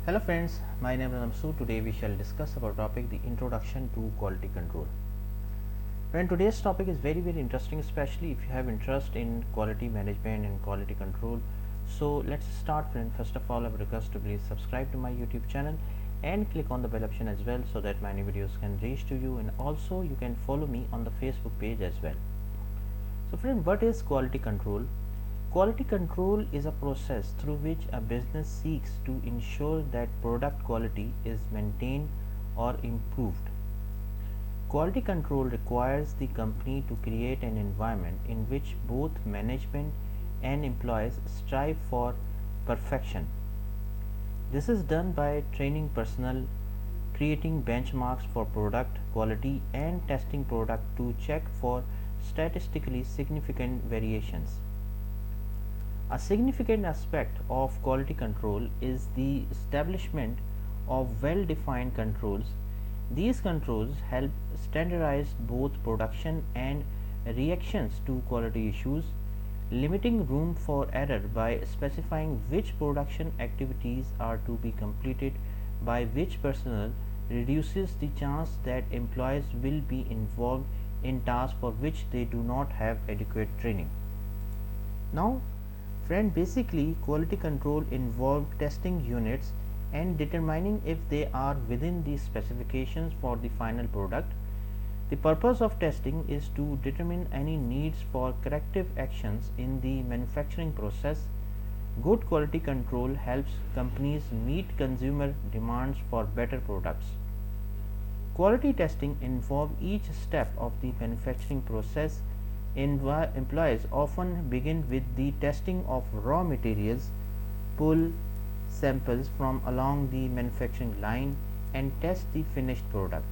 Hello friends, my name is Namsu. Today we shall discuss about topic the introduction to quality control. Friend, today's topic is very interesting, especially if you have interest in quality management and quality control. So let's start, friend. First of all, I would request to please subscribe to my YouTube channel and click on the bell option as well so that my new videos can reach to you, and also you can follow me on the Facebook page as well. So friend, what is quality control? Quality control is a process through which a business seeks to ensure that product quality is maintained or improved. Quality control requires the company to create an environment in which both management and employees strive for perfection. This is done by training personnel, creating benchmarks for product quality, and testing product to check for statistically significant variations. A significant aspect of quality control is the establishment of well defined controls. These controls help standardize both production and reactions to quality issues, limiting room for error by specifying which production activities are to be completed by which personnel reduces the chance that employees will be involved in tasks for which they do not have adequate training. Now, friend, basically quality control involves testing units and determining if they are within the specifications for the final product. The purpose of testing is to determine any needs for corrective actions in the manufacturing process. Good quality control helps companies meet consumer demands for better products. Quality testing involves each step of the manufacturing process. Employees often begin with the testing of raw materials, pull samples from along the manufacturing line, and test the finished product.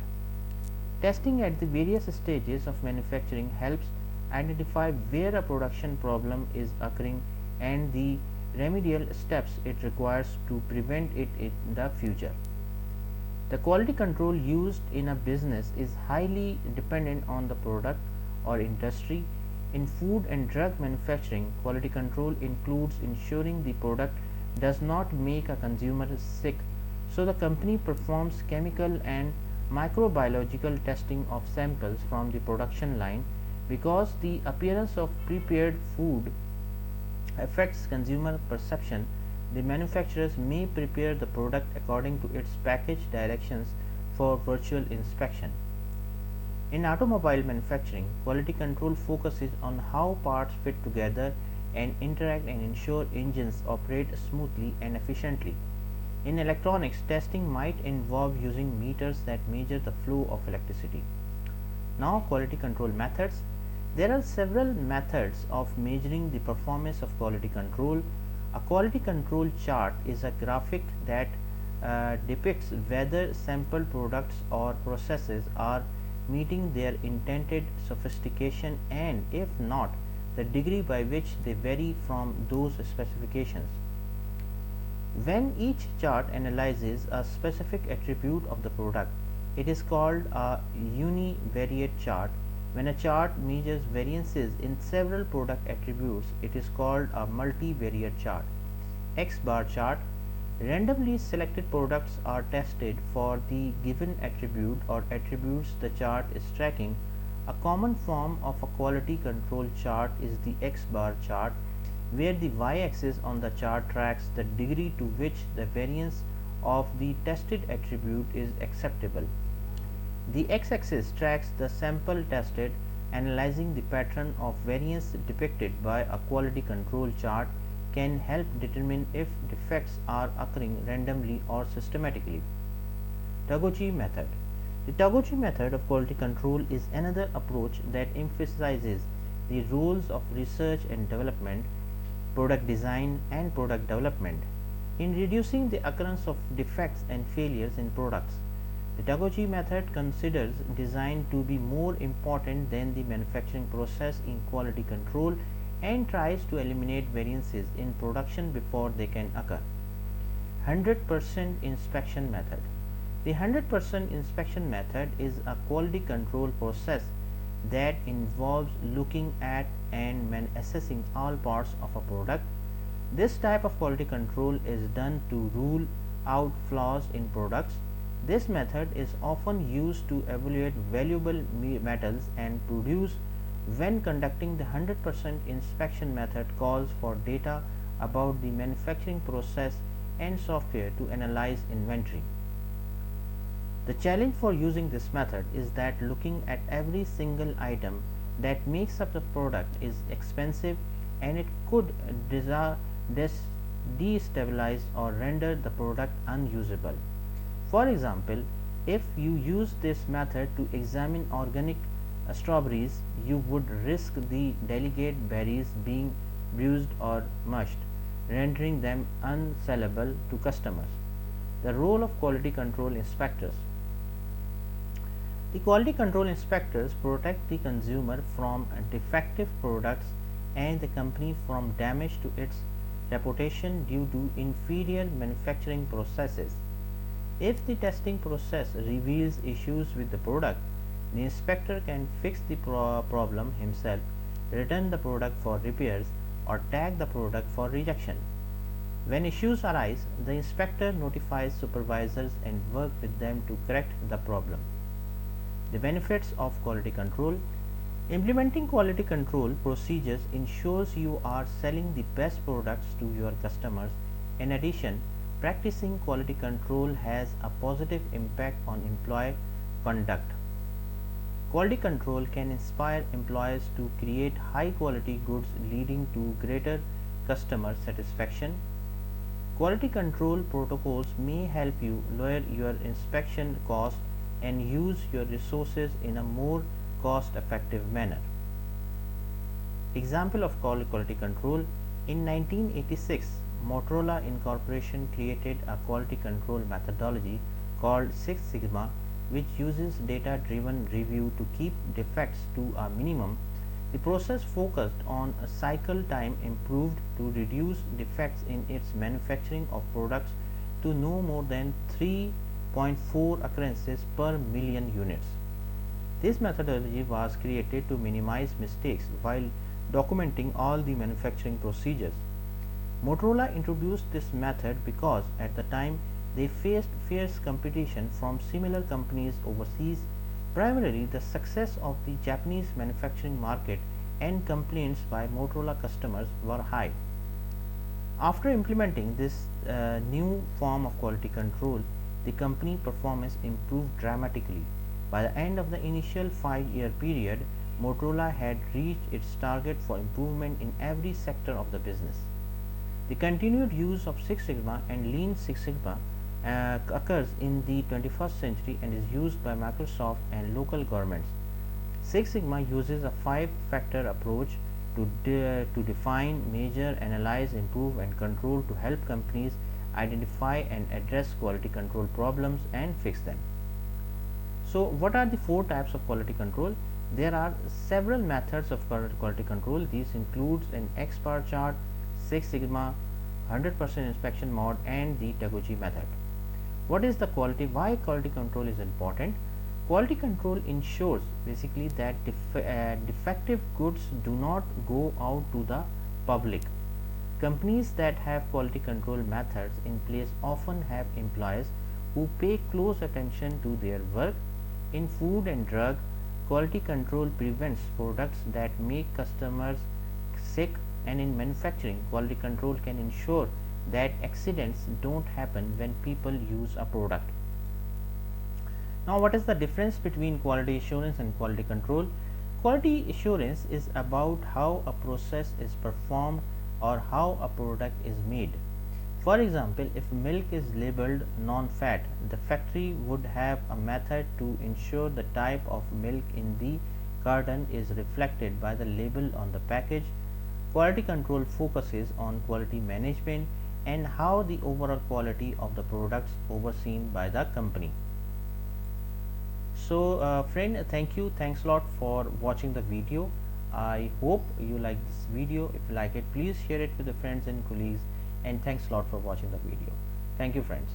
Testing at the various stages of manufacturing helps identify where a production problem is occurring and the remedial steps it requires to prevent it in the future. The quality control used in a business is highly dependent on the product or industry. In food and drug manufacturing, quality control includes ensuring the product does not make a consumer sick, so the company performs chemical and microbiological testing of samples from the production line. Because the appearance of prepared food affects consumer perception, the manufacturers may prepare the product according to its package directions for virtual inspection. In automobile manufacturing, quality control focuses on how parts fit together and interact and ensure engines operate smoothly and efficiently. In electronics, testing might involve using meters that measure the flow of electricity. Now, quality control methods. There are several methods of measuring the performance of quality control. A quality control chart is a graphic that depicts whether sample products or processes are meeting their intended sophistication, and if not, the degree by which they vary from those specifications. When each chart analyzes a specific attribute of the product, it is called a univariate chart. When a chart measures variances in several product attributes, it is called a multivariate chart. X bar chart. Randomly selected products are tested for the given attribute or attributes the chart is tracking. A common form of a quality control chart is the X bar chart, where the y-axis on the chart tracks the degree to which the variance of the tested attribute is acceptable. The x-axis tracks the sample tested. Analyzing the pattern of variance depicted by a quality control chart can help determine if defects are occurring randomly or systematically. Taguchi method. The Taguchi method of quality control is another approach that emphasizes the roles of research and development, product design, and product development in reducing the occurrence of defects and failures in products. The Taguchi method considers design to be more important than the manufacturing process in quality control and tries to eliminate variances in production before they can occur. 100% inspection method. The 100% inspection method is a quality control process that involves looking at and assessing all parts of a product. This type of quality control is done to rule out flaws in products. This method is often used to evaluate valuable metals and produce. When conducting the 100% inspection method calls for data about the manufacturing process and software to analyze inventory. The challenge for using this method is that looking at every single item that makes up the product is expensive and it could destabilize or render the product unusable. For example, if you use this method to examine organic strawberries, you would risk the delicate berries being bruised or mushed, rendering them unsellable to customers. The role of quality control inspectors. The quality control inspectors protect the consumer from defective products and the company from damage to its reputation due to inferior manufacturing processes. If the testing process reveals issues with the product, the inspector can fix the problem himself, return the product for repairs, or tag the product for rejection. When issues arise, the inspector notifies supervisors and works with them to correct the problem. The benefits of quality control. Implementing quality control procedures ensures you are selling the best products to your customers. In addition, practicing quality control has a positive impact on employee conduct. Quality control can inspire employees to create high quality goods, leading to greater customer satisfaction. Quality control protocols may help you lower your inspection costs and use your resources in a more cost effective manner. Example of quality control. In 1986, Motorola Incorporation created a quality control methodology called Six Sigma, which uses data driven review to keep defects to a minimum. The process focused on a cycle time improved to reduce defects in its manufacturing of products to no more than 3.4 occurrences per million units. This methodology was created to minimize mistakes while documenting all the manufacturing procedures. Motorola introduced this method because at the time they faced fierce competition from similar companies overseas. Primarily, the success of the Japanese manufacturing market and complaints by Motorola customers were high. After implementing this new form of quality control, the company performance improved dramatically. By the end of the initial 5-year period, Motorola had reached its target for improvement in every sector of the business. The continued use of Six Sigma and Lean Six Sigma occurs in the 21st century and is used by Microsoft and local governments. Six Sigma uses a 5-factor approach to define, measure, analyze, improve, and control to help companies identify and address quality control problems and fix them. So, what are the 4 types of quality control? There are several methods of quality control. These includes an X bar chart, Six Sigma, 100% inspection mode, and the Taguchi method. What is the quality? Why quality control is important? Quality control ensures basically that defective goods do not go out to the public. Companies that have quality control methods in place often have employees who pay close attention to their work. In food and drug, quality control prevents products that make customers sick, and in manufacturing, quality control can ensure that accidents don't happen when people use a product. Now, what is the difference between quality assurance and quality control? Quality assurance is about how a process is performed or how a product is made. For example, if milk is labeled non-fat, the factory would have a method to ensure the type of milk in the carton is reflected by the label on the package. Quality control focuses on quality management and how the overall quality of the products overseen by the company. So friend, thanks a lot for watching the video. I hope you like this video. If you like it, please share it with your friends and colleagues, and thanks a lot for watching the video. Thank you, friends.